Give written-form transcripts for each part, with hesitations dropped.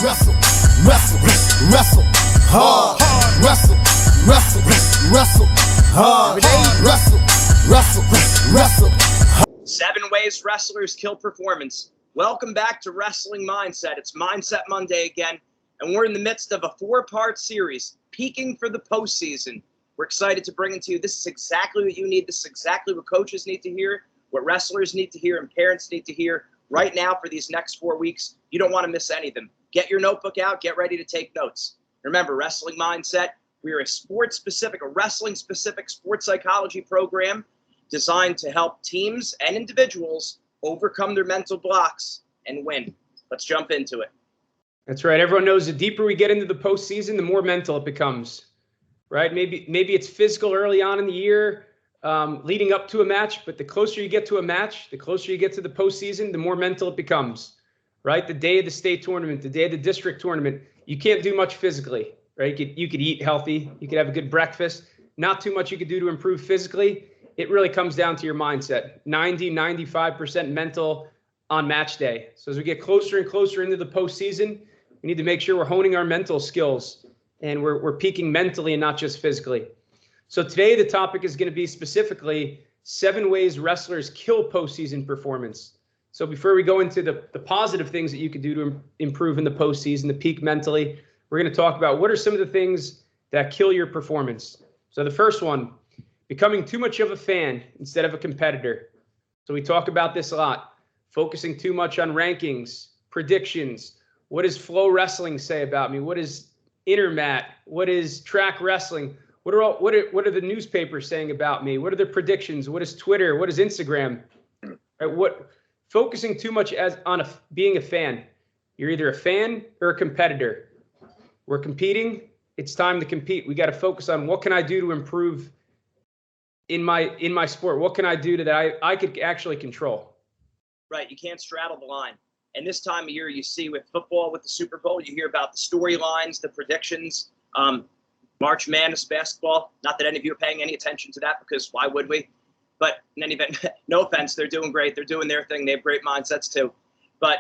Wrestle, wrestle, wrestle, hard. Wrestle, wrestle, wrestle, hard. Wrestle, wrestle, wrestle. 7 ways wrestlers kill performance. Welcome back to Wrestling Mindset. It's Mindset Monday again, and we're in the midst of a 4-part series, peaking for the postseason. We're excited to bring it to you. This is exactly what you need. This is exactly what coaches need to hear, what wrestlers need to hear, and parents need to hear right now for these next 4 weeks. You don't want to miss any of them. Get your notebook out. Get ready to take notes. Remember, Wrestling Mindset, we are a sports-specific, a wrestling-specific sports psychology program designed to help teams and individuals overcome their mental blocks and win. Let's jump into it. That's right. Everyone knows the deeper we get into the postseason, the more mental it becomes, right? Maybe it's physical early on in the year, leading up to a match, but the closer you get to a match, the closer you get to the postseason, the more mental it becomes, right? The day of the state tournament, the day of the district tournament, you can't do much physically, right? You could eat healthy, you could have a good breakfast, not too much you could do to improve physically. It really comes down to your mindset, 95% mental on match day. So as we get closer and closer into the postseason, we need to make sure we're honing our mental skills and we're peaking mentally and not just physically. So today the topic is going to be specifically 7 ways wrestlers kill postseason performance. So before we go into the positive things that you could do to improve in the postseason, to peak mentally, we're going to talk about what are some of the things that kill your performance. So the first one, becoming too much of a fan instead of a competitor. So we talk about this a lot, focusing too much on rankings, predictions. What does Flow Wrestling say about me? What is Intermat? What is Track Wrestling? What are the newspapers saying about me? What are the predictions? What is Twitter? What is Instagram? Right, focusing too much on being a fan. You're either a fan or a competitor. We're competing. It's time to compete. We got to focus on what can I do to improve in my sport. What can I do that I could actually control? Right. You can't straddle the line. And this time of year, you see with football, with the Super Bowl, you hear about the storylines, the predictions, March Madness basketball. Not that any of you are paying any attention to that, because why would we? But in any event, no offense, they're doing great. They're doing their thing. They have great mindsets too. But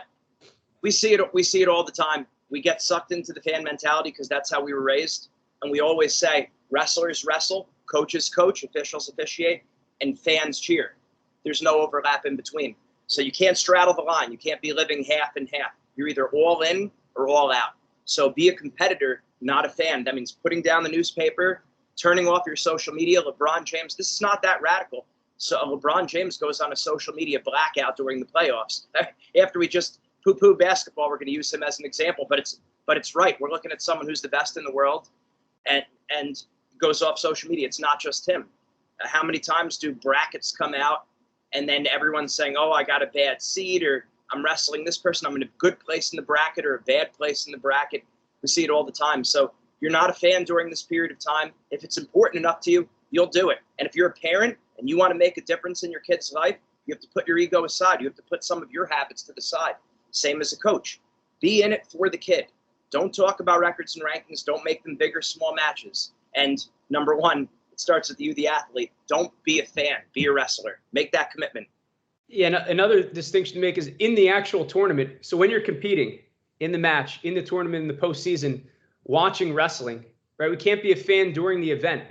we see it all the time. We get sucked into the fan mentality because that's how we were raised. And we always say, wrestlers wrestle, coaches coach, officials officiate, and fans cheer. There's no overlap in between. So you can't straddle the line. You can't be living half and half. You're either all in or all out. So be a competitor, not a fan. That means putting down the newspaper, turning off your social media. LeBron James, this is not that radical. So LeBron James goes on a social media blackout during the playoffs. After we just poo-poo basketball, we're going to use him as an example. But it's right. We're looking at someone who's the best in the world and goes off social media. It's not just him. How many times do brackets come out and then everyone's saying, oh, I got a bad seed, or I'm wrestling this person, I'm in a good place in the bracket or a bad place in the bracket. We see it all the time. So you're not a fan during this period of time. If it's important enough to you, you'll do it. And if you're a parent and you want to make a difference in your kid's life, you have to put your ego aside. You have to put some of your habits to the side. Same as a coach. Be in it for the kid. Don't talk about records and rankings. Don't make them big or small matches. And number one, it starts with you, the athlete. Don't be a fan. Be a wrestler. Make that commitment. Yeah, and another distinction to make is in the actual tournament. So when you're competing in the match, in the tournament, in the postseason, watching wrestling, right? We can't be a fan during the event.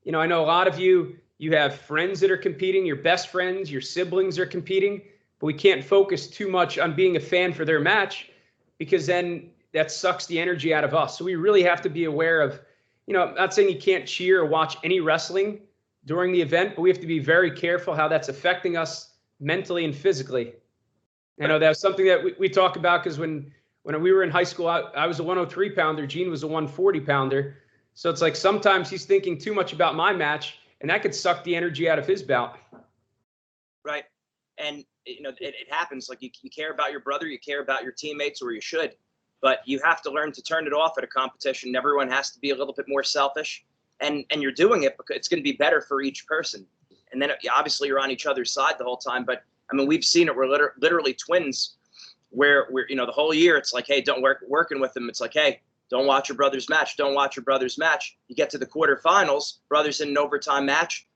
You know, I know a lot of you have friends that are competing, your best friends, your siblings are competing, but we can't focus too much on being a fan for their match because then that sucks the energy out of us. So we really have to be aware of, you know, I'm not saying you can't cheer or watch any wrestling during the event, but we have to be very careful how that's affecting us mentally and physically. You know, that's something that we talk about because when we were in high school, I was a 103 pounder, Gene was a 140 pounder. So it's like sometimes he's thinking too much about my match and that could suck the energy out of his bout. Right. And, you know, it happens. Like you care about your brother, you care about your teammates, or you should. But you have to learn to turn it off at a competition. Everyone has to be a little bit more selfish. And you're doing it because it's going to be better for each person. And then obviously you're on each other's side the whole time. But, I mean, we've seen it. We're literally twins where we're, you know, the whole year it's like, hey, don't working with them. It's like, hey, don't watch your brother's match. Don't watch your brother's match. You get to the quarterfinals, brother's in an overtime match.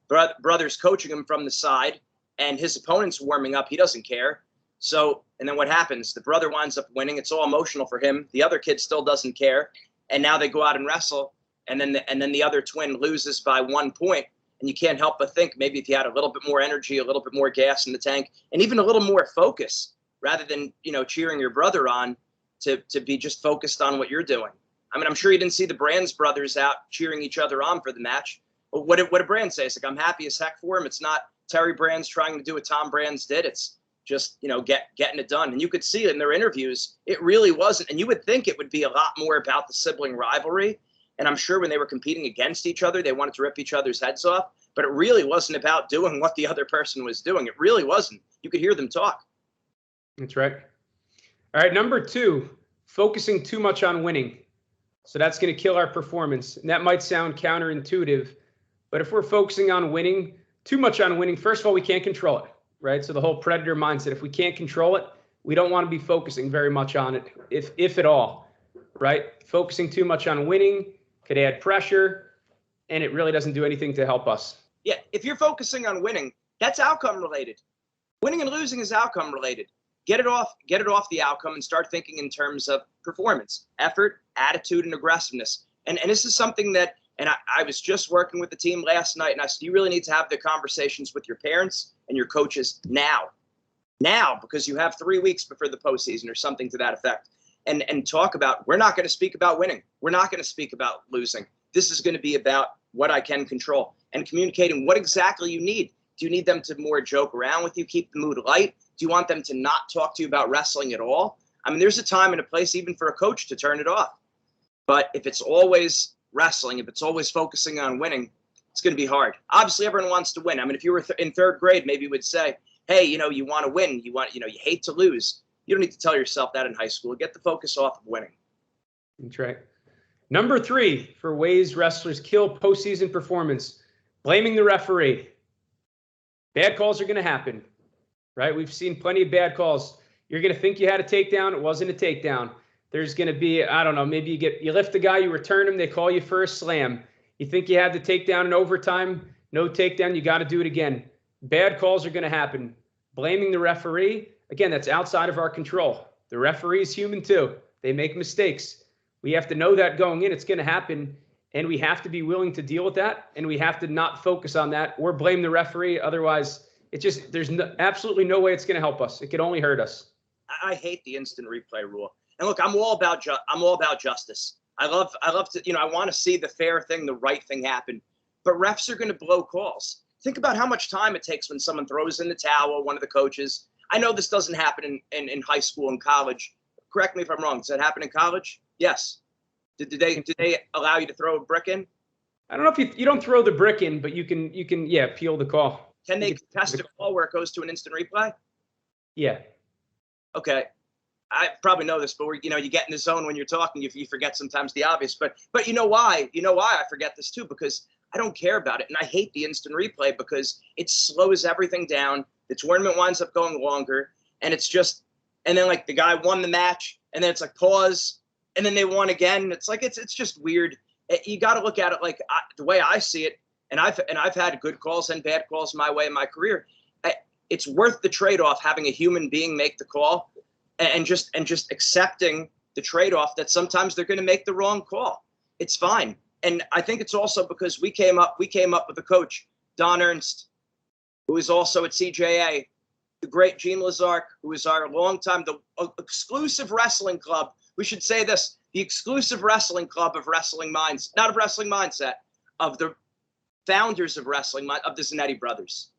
Brother's coaching him from the side and his opponent's warming up. He doesn't care. So And then what happens? The brother winds up winning. It's all emotional for him. The other kid still doesn't care. And now they go out and wrestle. And then the other twin loses by 1 point. And you can't help but think maybe if you had a little bit more energy, a little bit more gas in the tank, and even a little more focus rather than, cheering your brother on, to be just focused on what you're doing. I mean, I'm sure you didn't see the Brands brothers out cheering each other on for the match. But what did Brands say? It's like, I'm happy as heck for him. It's not Terry Brands trying to do what Tom Brands did. It's just, getting it done. And you could see in their interviews, it really wasn't. And you would think it would be a lot more about the sibling rivalry. And I'm sure when they were competing against each other, they wanted to rip each other's heads off. But it really wasn't about doing what the other person was doing. It really wasn't. You could hear them talk. That's right. All right, number 2, focusing too much on winning. So that's going to kill our performance. And that might sound counterintuitive, but if we're focusing on winning, too much on winning, first of all, we can't control it, right? So the whole predator mindset, if we can't control it, we don't want to be focusing very much on it, if at all, right? Focusing too much on winning could add pressure, and it really doesn't do anything to help us. Yeah, if you're focusing on winning, that's outcome related. Winning and losing is outcome related. Get it off the outcome and start thinking in terms of performance, effort, attitude, and aggressiveness. And this is something that, and I was just working with the team last night, and I said, you really need to have the conversations with your parents and your coaches now, because you have 3 weeks before the postseason or something to that effect. And talk about, we're not going to speak about winning. We're not going to speak about losing. This is going to be about what I can control and communicating what exactly you need. Do you need them to more joke around with you, keep the mood light? Do you want them to not talk to you about wrestling at all? I mean, there's a time and a place even for a coach to turn it off. But if it's always wrestling, if it's always focusing on winning, it's going to be hard. Obviously, everyone wants to win. I mean, if you were in 3rd grade, maybe you would say, hey, you want to win. You hate to lose. You don't need to tell yourself that in high school. Get the focus off of winning. That's right. Number 3 for ways wrestlers kill postseason performance, blaming the referee. Bad calls are going to happen, right? We've seen plenty of bad calls. You're going to think you had a takedown. It wasn't a takedown. There's going to be, I don't know, maybe you lift the guy, you return him, they call you for a slam. You think you had the takedown in overtime, no takedown, you got to do it again. Bad calls are going to happen. Blaming the referee, again, that's outside of our control. The referee is human too. They make mistakes. We have to know that going in, it's going to happen, and we have to be willing to deal with that, and we have to not focus on that or blame the referee. Otherwise, there's absolutely no way it's going to help us. It could only hurt us. I hate the instant replay rule. And look, I'm all about justice. I love to, I want to see the fair thing, the right thing happen. But refs are going to blow calls. Think about how much time it takes when someone throws in the towel, one of the coaches. I know this doesn't happen in high school and college. Correct me if I'm wrong. Does that happen in college? Yes. Did they allow you to throw a brick in? I don't know if you don't throw the brick in, but you can appeal the call. Can they contest a call where it goes to an instant replay? Yeah. Okay. I probably know this, but you get in the zone when you're talking, you forget sometimes the obvious. But you know why? You know why I forget this too? Because I don't care about it, and I hate the instant replay because it slows everything down. The tournament winds up going longer, and it's just, and then like the guy won the match, and then it's like pause, and then they won again. It's like it's just weird. You got to look at it like the way I see it, and I've had good calls and bad calls my way in my career. It's worth the trade-off having a human being make the call. And just accepting the trade-off that sometimes they're going to make the wrong call. It's fine. And I think it's also because we came up with a coach, Don Ernst, who is also at CJA, the great Gene Lazark, who is our longtime, the exclusive wrestling club. We should say this, the exclusive wrestling club of wrestling minds, not of wrestling mindset, of the founders of wrestling, of the Zannetti brothers.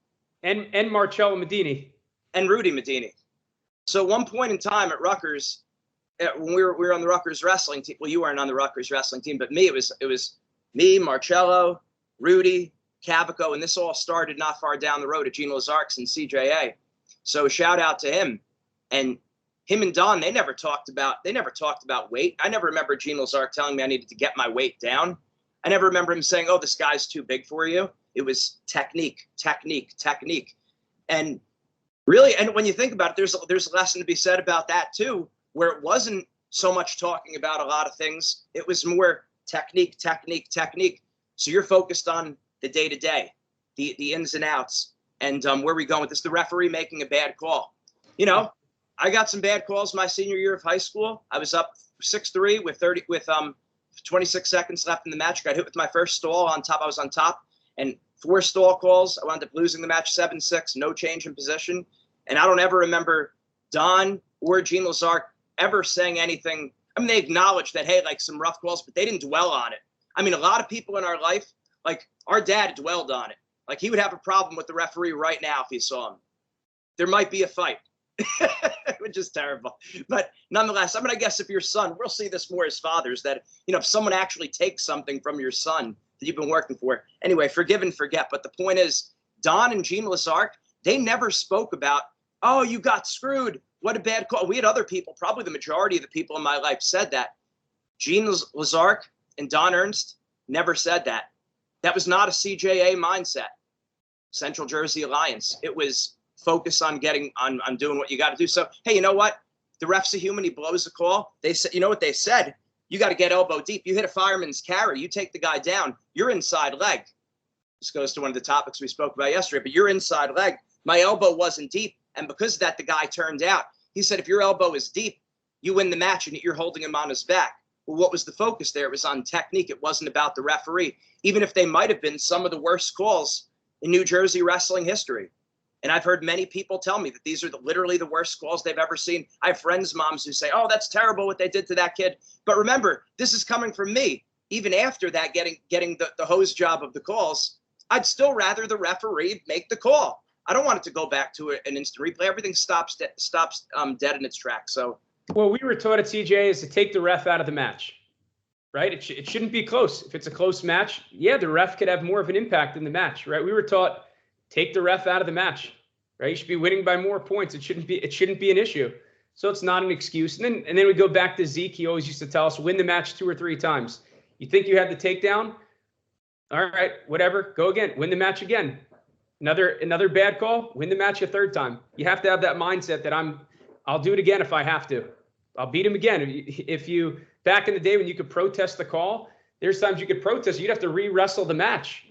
And Marcello Medini. And Rudy Medini. So at one point in time at Rutgers, when we were on the Rutgers wrestling team, well, you weren't on the Rutgers wrestling team, but me, it was me, Marcello, Rudy, Cavaco, and this all started not far down the road at Gene Lazark's in CJA. So shout out to him. And him and Don, they never talked about weight. I never remember Gene Lazark telling me I needed to get my weight down. I never remember him saying, oh, this guy's too big for you. It was technique. And really, and when you think about it, there's a lesson to be said about that too, where it wasn't so much talking about a lot of things. It was more technique. So you're focused on the day-to-day, the ins and outs, and where are we going with this? The referee making a bad call. I got some bad calls my senior year of high school. I was up 6-3 with 26 seconds left in the match. Got hit with my first stall on top. I was on top, and 4 stall calls. I wound up losing the match 7-6. No change in position, and I don't ever remember Don or Gene Lazark ever saying anything. I mean, they acknowledged that, hey, like some rough calls, but they didn't dwell on it. I mean, a lot of people in our life, like our dad, dwelled on it. Like he would have a problem with the referee right now if he saw him. There might be a fight. Which is terrible. But nonetheless, I mean, I guess if your son, we'll see this more as fathers, that, you know, if someone actually takes something from your son that you've been working for. Anyway, forgive and forget. But the point is, Don and Gene Lazark, they never spoke about, oh, you got screwed. What a bad call. We had other people, probably the majority of the people in my life said that. Gene Lazark and Don Ernst never said that. That was not a CJA mindset. Central Jersey Alliance. It was focus on on doing what you got to do. So, hey, you know what? The ref's a human. He blows a call. They said, you know what they said? You got to get elbow deep. You hit a fireman's carry. You take the guy down. Your inside leg. This goes to one of the topics we spoke about yesterday, but your inside leg, my elbow wasn't deep. And because of that, the guy turned out. He said, if your elbow is deep, you win the match and you're holding him on his back. Well, what was the focus there? It was on technique. It wasn't about the referee, even if they might have been some of the worst calls in New Jersey wrestling history. And I've heard many people tell me that these are literally the worst calls they've ever seen. I have friends' moms who say, oh, that's terrible what they did to that kid. But remember, this is coming from me. Even after that, getting the hose job of the calls, I'd still rather the referee make the call. I don't want it to go back to an instant replay. Everything stops dead in its tracks. So, well, we were taught at CJ is to take the ref out of the match, right? It shouldn't be close. If it's a close match, yeah, the ref could have more of an impact in the match, right? We were taught take the ref out of the match, right? You should be winning by more points. It shouldn't be an issue. So it's not an excuse. And then we go back to Zeke. He always used to tell us, win the match 2 or 3 times. You think you had the takedown? All right, whatever. Go again. Win the match again. Another bad call. Win the match a 3rd time. You have to have that mindset that I'll do it again if I have to. I'll beat him again. If you back in the day when you could protest the call, there's times you could protest. You'd have to re-wrestle the match.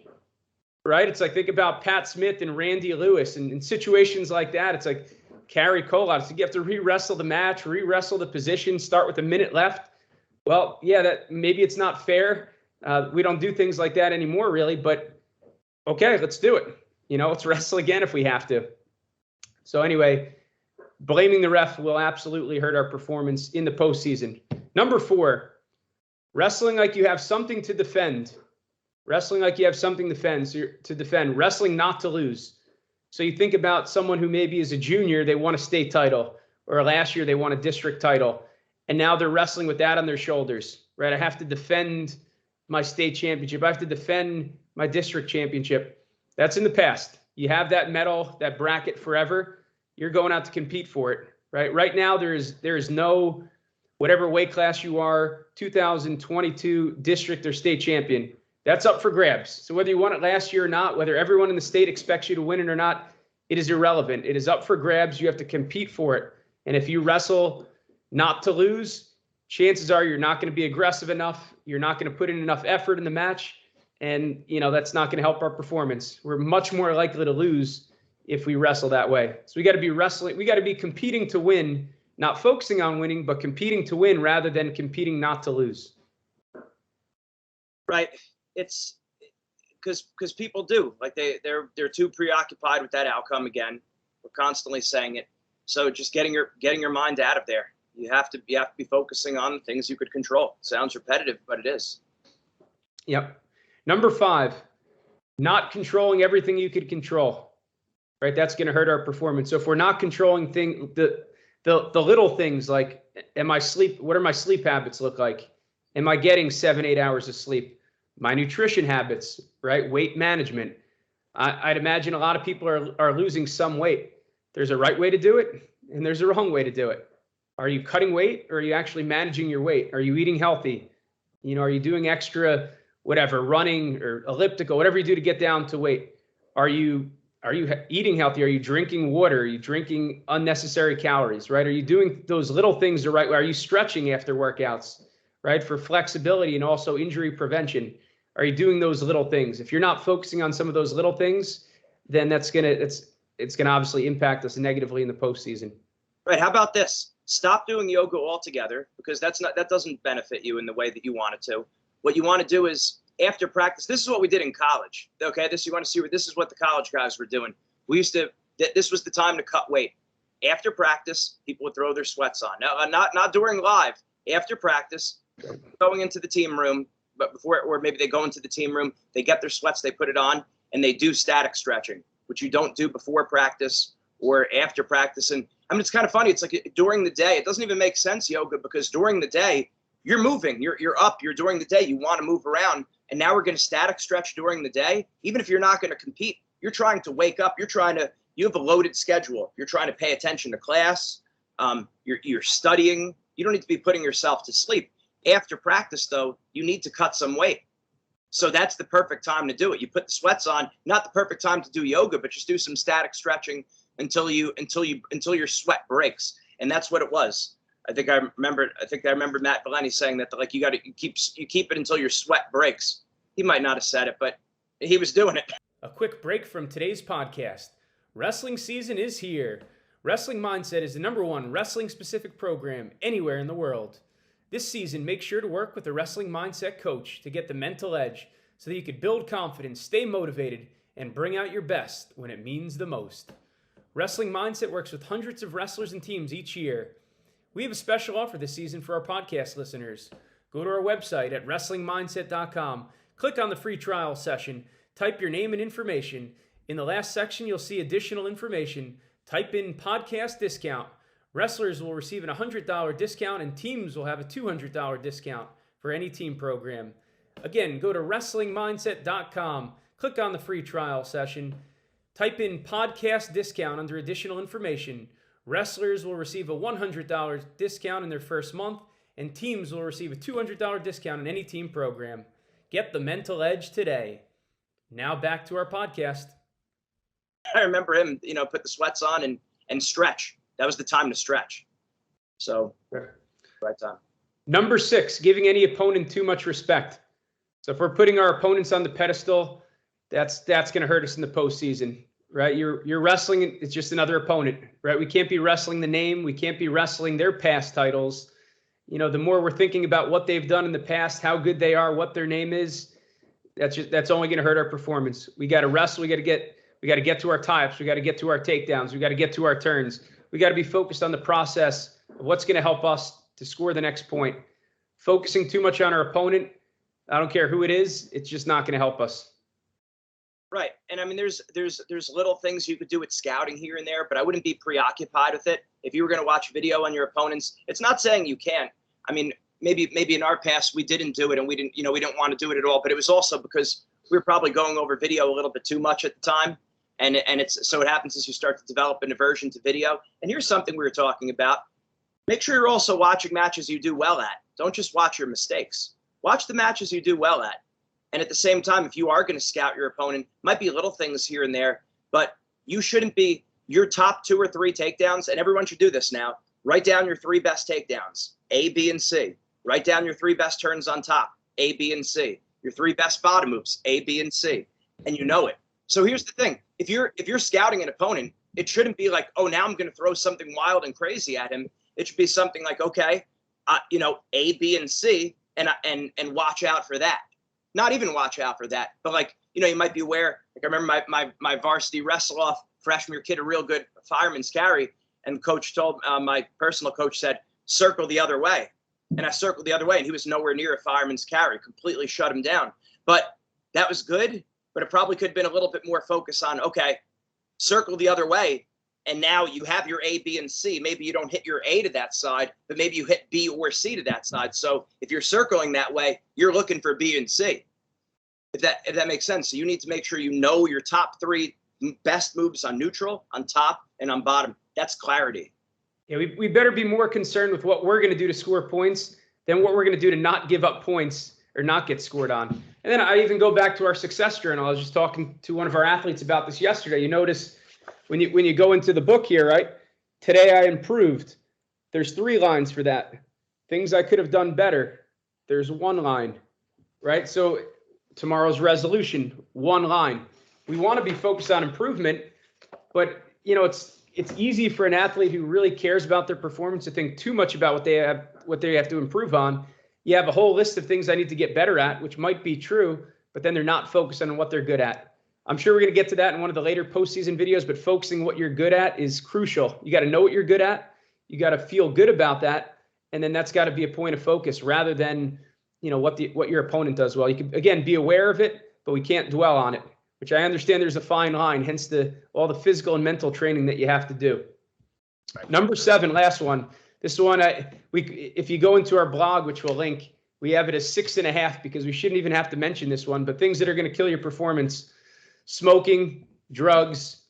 Right? It's like, think about Pat Smith and Randy Lewis, and in situations like that, it's like Carrie Colot. It's like you have to re-wrestle the match, re-wrestle the position, start with a minute left. Well, yeah, that maybe it's not fair. We don't do things like that anymore, really, but okay, let's do it. You know, let's wrestle again if we have to. So anyway, blaming the ref will absolutely hurt our performance in the postseason. Number 4, wrestling like you have something to defend. Wrestling like you have something to defend, wrestling not to lose. So you think about someone who maybe is a junior, they won a state title, or last year they won a district title, and now they're wrestling with that on their shoulders, right? I have to defend my state championship. I have to defend my district championship. That's in the past. You have that medal, that bracket forever. You're going out to compete for it, right? Right now, there is no, whatever weight class you are, 2022 district or state champion. That's up for grabs. So whether you won it last year or not, whether everyone in the state expects you to win it or not, it is irrelevant. It is up for grabs. You have to compete for it. And if you wrestle not to lose, chances are you're not going to be aggressive enough. You're not going to put in enough effort in the match. And, you know, that's not going to help our performance. We're much more likely to lose if we wrestle that way. So we got to be wrestling. We got to be competing to win, not focusing on winning, but competing to win rather than competing not to lose. Right. It's because people do, like they're too preoccupied with that outcome. Again, we're constantly saying it. So just getting your mind out of there. You have to be focusing on things you could control. Sounds repetitive, but it is. Yep. Number 5, not controlling everything you could control. Right? That's going to hurt our performance. So if we're not controlling the little things like, what are my sleep habits look like? Am I getting 7-8 hours of sleep? My nutrition habits, right? Weight management. I'd imagine a lot of people are losing some weight. There's a right way to do it, and there's a wrong way to do it. Are you cutting weight, or are you actually managing your weight? Are you eating healthy? You know, are you doing extra, whatever, running or elliptical, whatever you do to get down to weight? Are you eating healthy? Are you drinking water? Are you drinking unnecessary calories, right? Are you doing those little things the right way? Are you stretching after workouts, right? For flexibility and also injury prevention. Are you doing those little things? If you're not focusing on some of those little things, then it's gonna obviously impact us negatively in the postseason. Right. How about this? Stop doing yoga altogether, because that doesn't benefit you in the way that you want it to. What you want to do is after practice. This is what we did in college. Okay. This is what the college guys were doing. This was the time to cut weight. After practice, people would throw their sweats on. Now, not during live. After practice, going into the team room, but before, or maybe they go into the team room, they get their sweats, they put it on, and they do static stretching, which you don't do before practice or after practice. And I mean, it's kind of funny. It's like during the day, it doesn't even make sense, yoga, because during the day, you're moving, you're up, you're during the day, you want to move around. And now we're going to static stretch during the day. Even if you're not going to compete, you're trying to wake up, you have a loaded schedule. You're trying to pay attention to class. You're studying. You don't need to be putting yourself to sleep. After practice, though, you need to cut some weight. So that's the perfect time to do it. You put the sweats on, not the perfect time to do yoga, but just do some static stretching until your sweat breaks. And that's what it was. I think I remember Matt Bellini saying that, like, you keep it until your sweat breaks. He might not have said it, but he was doing it. A quick break from today's podcast. Wrestling season is here. Wrestling Mindset is the #1 wrestling-specific program anywhere in the world. This season, make sure to work with a wrestling mindset coach to get the mental edge so that you can build confidence, stay motivated, and bring out your best when it means the most. Wrestling Mindset works with hundreds of wrestlers and teams each year. We have a special offer this season for our podcast listeners. Go to our website at wrestlingmindset.com, click on the free trial session, type your name and information. In the last section, you'll see additional information. Type in podcast discount. Wrestlers will receive an $100 discount and teams will have a $200 discount for any team program. Again, go to wrestlingmindset.com, click on the free trial session, type in podcast discount under additional information. Wrestlers will receive a $100 discount in their first month, and teams will receive a $200 discount in any team program. Get the mental edge today. Now back to our podcast. I remember him, put the sweats on and stretch. That was the time to stretch. So, right time. Number 6, giving any opponent too much respect. So if we're putting our opponents on the pedestal, that's going to hurt us in the postseason, right? You're wrestling, it's just another opponent, right? We can't be wrestling the name. We can't be wrestling their past titles. The more we're thinking about what they've done in the past, how good they are, what their name is, that's only going to hurt our performance. We got to wrestle. We got to get to our tie-ups. We got to get to our takedowns. We got to get to our turns. We got to be focused on the process of what's going to help us to score the next point. Focusing too much on our opponent, I don't care who it is, it's just not going to help us. Right. And I mean, there's little things you could do with scouting here and there, but I wouldn't be preoccupied with it. If you were going to watch video on your opponents, it's not saying you can't. I mean, maybe in our past we didn't do it and we didn't want to do it at all, but it was also because we were probably going over video a little bit too much at the time. And so it happens as you start to develop an aversion to video. And here's something we were talking about. Make sure you're also watching matches you do well at. Don't just watch your mistakes. Watch the matches you do well at. And at the same time, if you are going to scout your opponent, might be little things here and there, but you shouldn't be your top 2 or 3 takedowns. And everyone should do this now. Write down your 3 best takedowns, A, B, and C. Write down your 3 best turns on top, A, B, and C. Your 3 best bottom moves, A, B, and C. And you know it. So here's the thing. If you're scouting an opponent, it shouldn't be like, oh, now I'm going to throw something wild and crazy at him. It should be something like, okay, A, B, and C, and watch out for that. Not even watch out for that, but like, you might be aware. Like I remember my varsity wrestle-off freshman year kid, a real good fireman's carry, and coach told my personal coach said, circle the other way, and I circled the other way, and he was nowhere near a fireman's carry. Completely shut him down. But that was good. But it probably could have been a little bit more focus on, okay, circle the other way. And now you have your A, B, and C. Maybe you don't hit your A to that side, but maybe you hit B or C to that side. So if you're circling that way, you're looking for B and C. If that makes sense. So you need to make sure you know your top 3 best moves on neutral, on top, and on bottom. That's clarity. Yeah, we better be more concerned with what we're going to do to score points than what we're going to do to not give up points or not get scored on. And then I even go back to our success journal. I was just talking to one of our athletes about this yesterday. You notice when you go into the book here, right? Today I improved. There's 3 lines for that. Things I could have done better. There's 1 line, right? So tomorrow's resolution, 1 line. We want to be focused on improvement, but it's easy for an athlete who really cares about their performance to think too much about what they have to improve on. You have a whole list of things I need to get better at, which might be true, but then they're not focused on what they're good at. I'm sure we're going to get to that in one of the later postseason videos, but focusing what you're good at is crucial. You got to know what you're good at. You got to feel good about that. And then that's got to be a point of focus rather than, what your opponent does well. You can, again, be aware of it, but we can't dwell on it, which I understand there's a fine line, hence all the physical and mental training that you have to do. Number 7, last one. This one, if you go into our blog, which we'll link, we have it as 6.5 because we shouldn't even have to mention this one, but things that are going to kill your performance: smoking, drugs,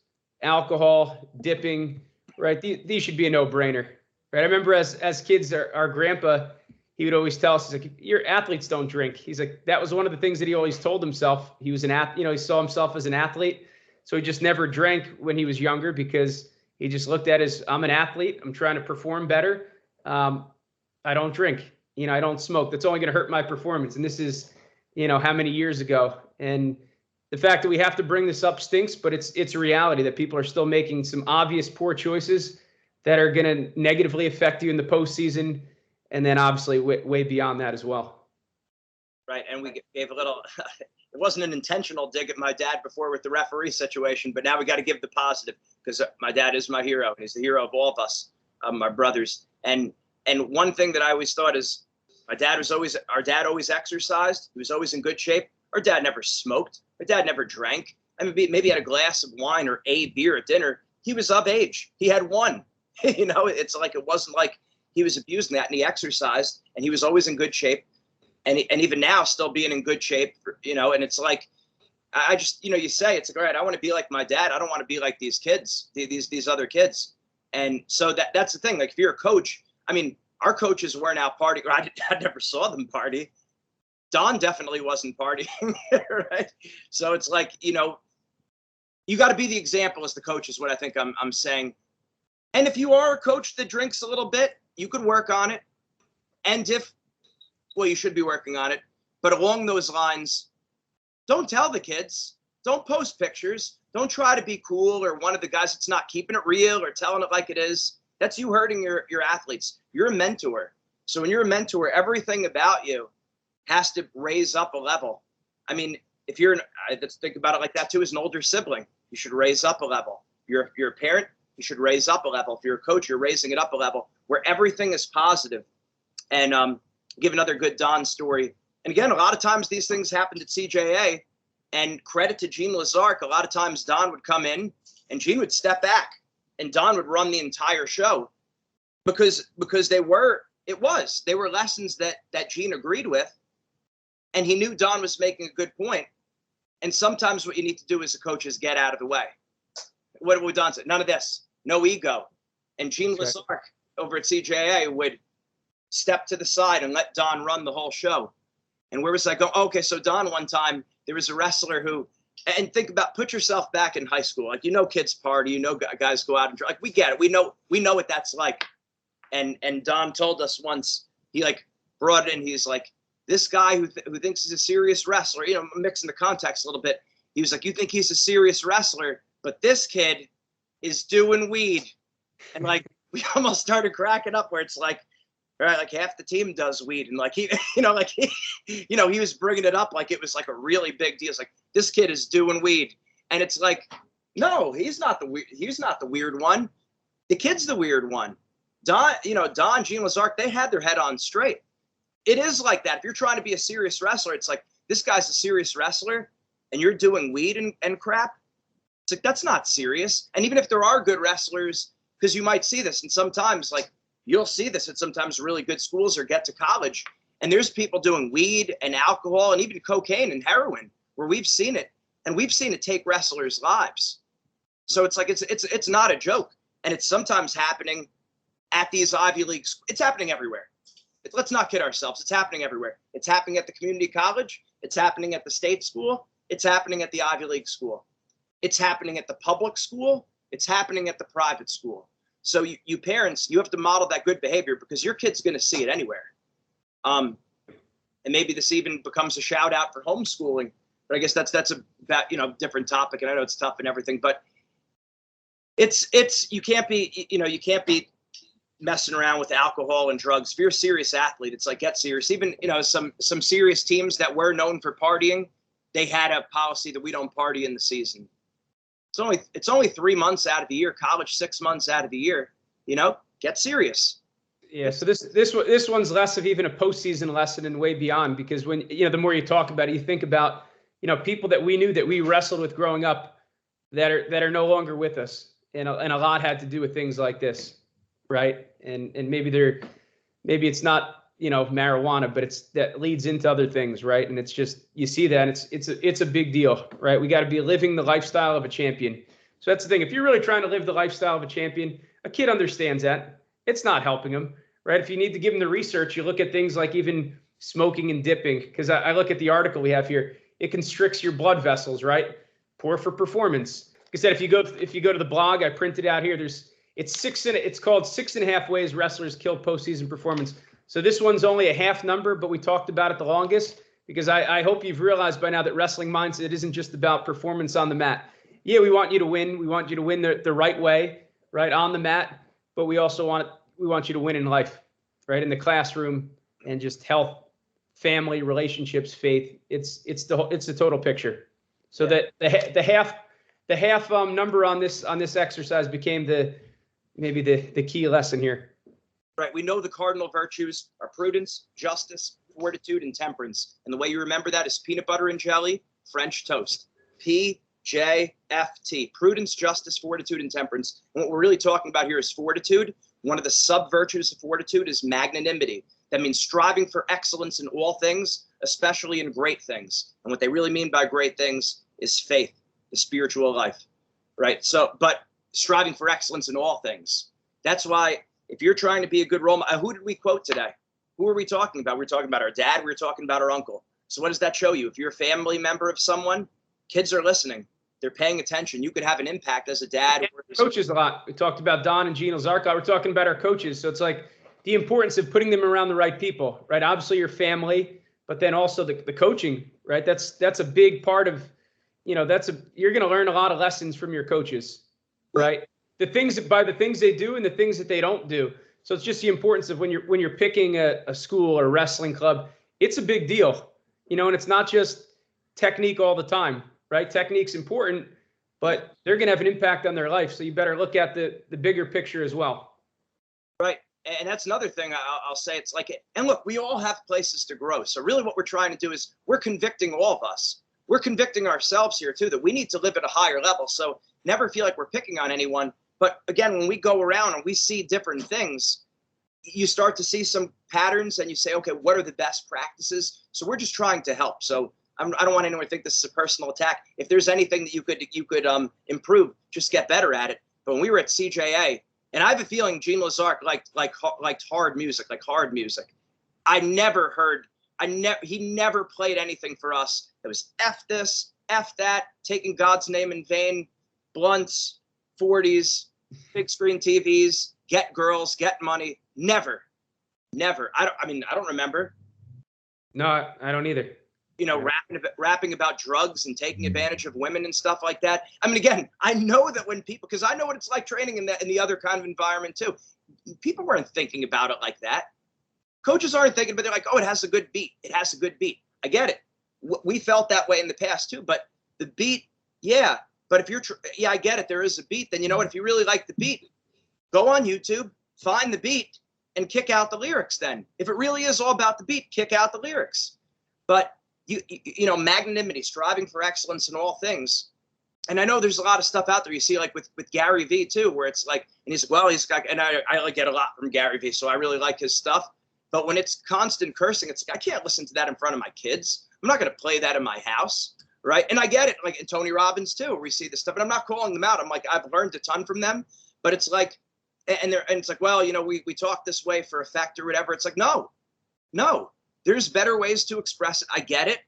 alcohol, dipping, right? These should be a no-brainer, right? I remember as kids, our grandpa, he would always tell us, he's like, your athletes don't drink. He's like, that was one of the things that he always told himself. He was he saw himself as an athlete. So he just never drank when he was younger because he just looked at I'm an athlete. I'm trying to perform better. I don't drink, I don't smoke. That's only going to hurt my performance. And this is, how many years ago. And the fact that we have to bring this up stinks, but it's a reality that people are still making some obvious poor choices that are going to negatively affect you in the postseason. And then obviously way beyond that as well. Right. And we gave a little, it wasn't an intentional dig at my dad before with the referee situation, but now we got to give the positive because my dad is my hero. He's the hero of all of us, my brothers. And one thing that I always thought is our dad always exercised. He was always in good shape. Our dad never smoked. Our dad never drank. I mean, maybe had a glass of wine or a beer at dinner. He was of age. He had one. It's like it wasn't like he was abusing that, and he exercised, and he was always in good shape, and even now still being in good shape, and it's like, I just, you say, it's like, all right, I want to be like my dad. I don't want to be like these kids, these other kids. And so that's the thing. Like if you're a coach, I mean, our coaches weren't out partying. I never saw them party. Don definitely wasn't partying, right? So it's like, you got to be the example as the coach is what I think I'm saying. And if you are a coach that drinks a little bit, you could work on it. And you should be working on it. But along those lines, don't tell the kids. Don't post pictures. Don't try to be cool or one of the guys that's not keeping it real or telling it like it is. That's you hurting your athletes. You're a mentor. So when you're a mentor, everything about you has to raise up a level. I mean, if let's think about it like that too, as an older sibling, you should raise up a level. You're a parent, you should raise up a level. If you're a coach, you're raising it up a level where everything is positive. And give another good Don story. And again, a lot of times these things happened at CJA, and credit to Gene Lazark. A lot of times Don would come in and Gene would step back and Don would run the entire show because they were lessons that Gene agreed with. And he knew Don was making a good point. And sometimes what you need to do as a coach is get out of the way. What would Don say? None of this. No ego. And Gene Lazark over at CJA would step to the side and let Don run the whole show. And where was I going? Okay, so Don, one time, there was a wrestler who, and put yourself back in high school. Like, kids party, guys go out and like, we get it. We know what that's like. And Don told us once, he brought it in. He's like, this guy who thinks he's a serious wrestler, mixing the context a little bit. He was like, you think he's a serious wrestler, but this kid is doing weed. And we almost started cracking up where it's like, all right, half the team does weed. And he was bringing it up like it was like a really big deal. It's like, this kid is doing weed. And it's like, no, he's not the weird one. The kid's the weird one. Don, Gene Lazark, they had their head on straight. It is like that. If you're trying to be a serious wrestler, it's like, this guy's a serious wrestler and you're doing weed and crap. It's like, that's not serious. And even if there are good wrestlers, because you might see this, and sometimes you'll see this at sometimes really good schools or get to college, and there's people doing weed and alcohol and even cocaine and heroin where we've seen it, and we've seen it take wrestlers' lives. So it's like, it's not a joke. And it's sometimes happening at these Ivy Leagues. It's happening everywhere. Let's not kid ourselves. It's happening everywhere. It's happening at the community college. It's happening at the state school. It's happening at the Ivy League school. It's happening at the public school. It's happening at the private school. So you parents, you have to model that good behavior because your kid's going to see it anywhere. And maybe this even becomes a shout out for homeschooling, but I guess that's a different topic. And I know it's tough and everything, but You can't be, you can't be messing around with alcohol and drugs. If you're a serious athlete, it's like, get serious. Even, some serious teams that were known for partying, they had a policy that we don't party in the season. It's only 3 months out of the year, college 6 months out of the year, get serious. Yeah. So this one's less of even a postseason lesson and way beyond, because when, the more you talk about it, you think about, people that we knew that we wrestled with growing up that are no longer with us. And a lot had to do with things like this. Right. And maybe it's not, marijuana, but that leads into other things. Right. And it's just, you see that it's a big deal. Right. We got to be living the lifestyle of a champion. So that's the thing. If you're really trying to live the lifestyle of a champion, a kid understands that. It's not helping him. Right. If you need to give him the research, you look at things like even smoking and dipping, because I look at the article we have here. It constricts your blood vessels. Right. Poor for performance. Like I said, if you go to the blog, I printed out here, it's called 6.5 ways wrestlers kill postseason performance. So this one's only a half number, but we talked about it the longest, because I hope you've realized by now that wrestling mindset isn't just about performance on the mat. Yeah, we want you to win. We want you to win the right way, right, on the mat, but we also want you to win in life, right, in the classroom, and just health, family, relationships, faith. It's the total picture. So that the half number on this exercise became maybe the key lesson here. Right. We know the cardinal virtues are prudence, justice, fortitude, and temperance. And the way you remember that is peanut butter and jelly, French toast. PJFT. Prudence, justice, fortitude, and temperance. And what we're really talking about here is fortitude. One of the sub virtues of fortitude is magnanimity. That means striving for excellence in all things, especially in great things. And what they really mean by great things is faith, the spiritual life. Right. So, but striving for excellence in all things. That's why, if you're trying to be a good role model, who did we quote today? Who are we talking about? We're talking about our dad. We're talking about our uncle. So what does that show you? If you're a family member of someone, kids are listening. They're paying attention. You could have an impact as a dad. Coaches a lot. We talked about Don and Gene Zarka. We're talking about our coaches. So it's like the importance of putting them around the right people, right? Obviously your family, but then also the coaching, right? That's a big part of, you're going to learn a lot of lessons from your coaches, right? The things they do and the things that they don't do. So it's just the importance of when you're picking a school or a wrestling club, it's a big deal, and it's not just technique all the time, right? Technique's important, but they're going to have an impact on their life. So you better look at the bigger picture as well. Right. And that's another thing I'll say. It's like, and look, we all have places to grow. So really what we're trying to do is we're convicting all of us. We're convicting ourselves here too, that we need to live at a higher level. So never feel like we're picking on anyone. But again, when we go around and we see different things, you start to see some patterns and you say, okay, what are the best practices? So we're just trying to help. So I don't want anyone to think this is a personal attack. If there's anything that you could improve, just get better at it. But when we were at CJA, and I have a feeling Gene Lazark liked hard music. He never played anything for us that was F this, F that, taking God's name in vain, blunts, 40s, big screen TVs, get girls, get money. Never. I don't remember. No, I don't either. Rapping about drugs and taking advantage of women and stuff like that. I mean, again, I know that when people, because I know what it's like training in the other kind of environment too. People weren't thinking about it like that. Coaches aren't thinking, but they're like, oh, it has a good beat. It has a good beat. I get it. We felt that way in the past too, but the beat, yeah. But if I get it. There is a beat. Then you know what? If you really like the beat, go on YouTube, find the beat, and kick out the lyrics. Then, if it really is all about the beat, kick out the lyrics. But magnanimity, striving for excellence in all things. And I know there's a lot of stuff out there. You see, like with Gary Vee too, where it's like, and he's got, and I get a lot from Gary Vee, so I really like his stuff. But when it's constant cursing, it's like, I can't listen to that in front of my kids. I'm not going to play that in my house. Right. And I get it. Like, and Tony Robbins too, where we see this stuff, and I'm not calling them out. I'm like, I've learned a ton from them, but it's like, and it's like, well, we talk this way for effect or whatever. It's like, no, there's better ways to express it. I get it.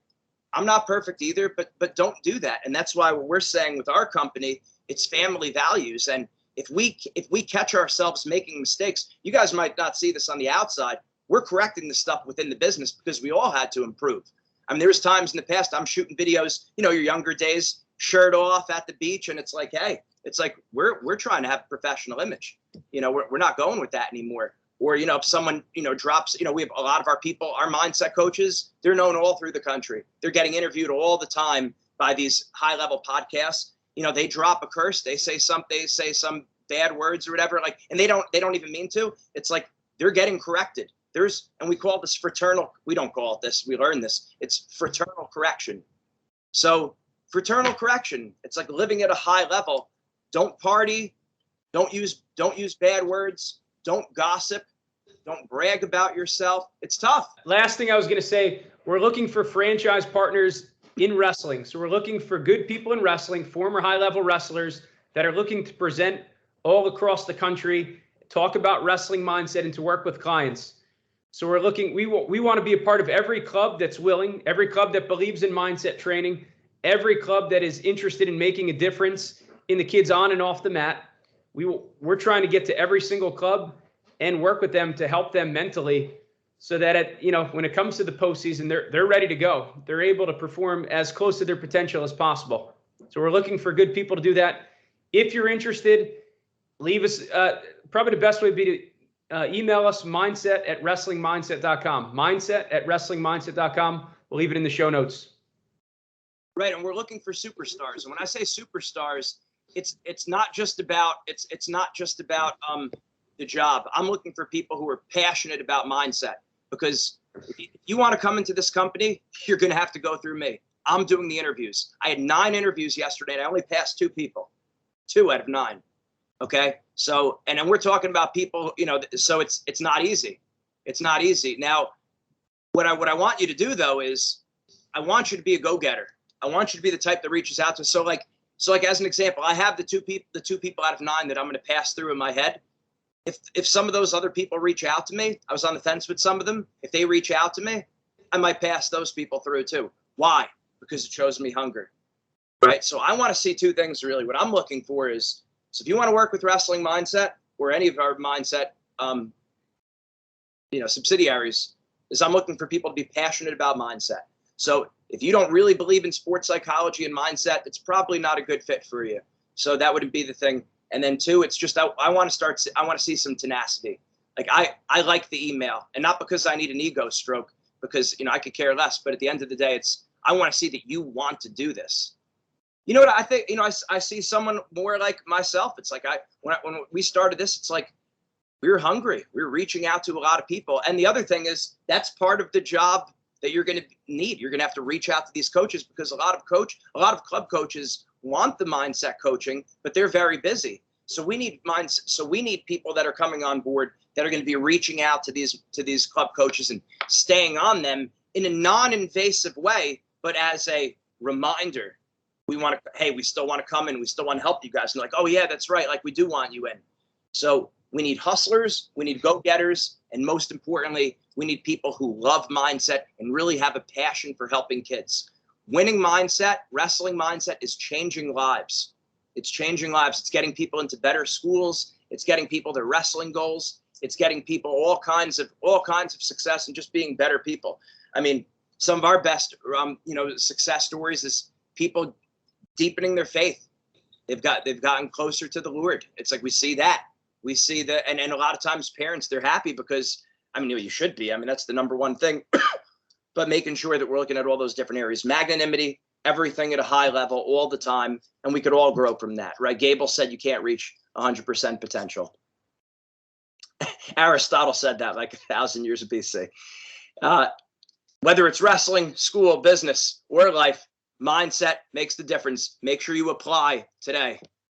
I'm not perfect either, but don't do that. And that's why what we're saying with our company, it's family values. And if we catch ourselves making mistakes, you guys might not see this on the outside. We're correcting the stuff within the business because we all had to improve. I mean, there's times in the past I'm shooting videos, your younger days, shirt off at the beach, and it's like, hey, it's like we're trying to have a professional image. We're not going with that anymore. Or, if someone, drops, we have a lot of our people, our mindset coaches, they're known all through the country. They're getting interviewed all the time by these high level podcasts. They drop a curse, they say some bad words or whatever, and they don't even mean to. It's like they're getting corrected. And we call this fraternal, we don't call it this, we learn this. It's fraternal correction. So fraternal correction, it's like living at a high level. Don't party, don't use bad words. Don't gossip. Don't brag about yourself. It's tough. Last thing I was going to say, we're looking for franchise partners in wrestling. So we're looking for good people in wrestling, former high-level wrestlers that are looking to present all across the country, talk about wrestling mindset, and to work with clients. So we're looking, we want to be a part of every club that's willing, every club that believes in mindset training, every club that is interested in making a difference in the kids on and off the mat. We're trying to get to every single club and work with them to help them mentally so that when it comes to the postseason, they're ready to go. They're able to perform as close to their potential as possible. So we're looking for good people to do that. If you're interested, leave us, probably the best way would be to email us, mindset@wrestlingmindset.com, mindset@wrestlingmindset.com. We'll leave it in the show notes. Right. And we're looking for superstars. And when I say superstars, it's not just about the job. I'm looking for people who are passionate about mindset, because if you want to come into this company, you're going to have to go through me. I'm doing the interviews. I had 9 interviews yesterday, and I only passed 2 people, 2 out of 9. Okay. So, and then we're talking about people, so it's not easy. It's not easy. Now, what I want you to do though is I want you to be a go-getter. I want you to be the type that reaches out to. So like as an example, I have the two people out of 9 that I'm going to pass through in my head. If some of those other people reach out to me, I was on the fence with some of them. If they reach out to me, I might pass those people through too. Why? Because it shows me hunger, right? So I want to see 2 things really. What I'm looking for is, so if you want to work with Wrestling Mindset or any of our mindset, subsidiaries, is I'm looking for people to be passionate about mindset. So if you don't really believe in sports psychology and mindset, it's probably not a good fit for you. So that would be the thing. And then 2, it's just I want to see some tenacity. Like I like the email, and not because I need an ego stroke, because I could care less. But at the end of the day, I want to see that you want to do this. You know what I think? I see someone more like myself. It's like when we started this, it's like we were hungry. We were reaching out to a lot of people. And the other thing is that's part of the job that you're going to need. You're going to have to reach out to these coaches, because a lot of club coaches want the mindset coaching, but they're very busy. So we need people that are coming on board that are going to be reaching out to these club coaches and staying on them in a non-invasive way, but as a reminder. We still want to come in. We still want to help you guys. And like, oh yeah, that's right. Like we do want you in. So we need hustlers, we need go-getters, and most importantly, we need people who love mindset and really have a passion for helping kids. Winning mindset, wrestling mindset is changing lives. It's changing lives. It's getting people into better schools. It's getting people their wrestling goals. It's getting people all kinds of success and just being better people. I mean, some of our best, success stories is people deepening their faith. They've gotten closer to the Lord. It's like we see that, and a lot of times parents, they're happy because, you should be. That's the number one thing, but making sure that we're looking at all those different areas, magnanimity, everything at a high level all the time, and we could all grow from that, right? Gable said you can't reach 100% potential. Aristotle said that like 1,000 years of BC. Whether it's wrestling, school, business, or life, mindset makes the difference. Make sure you apply today.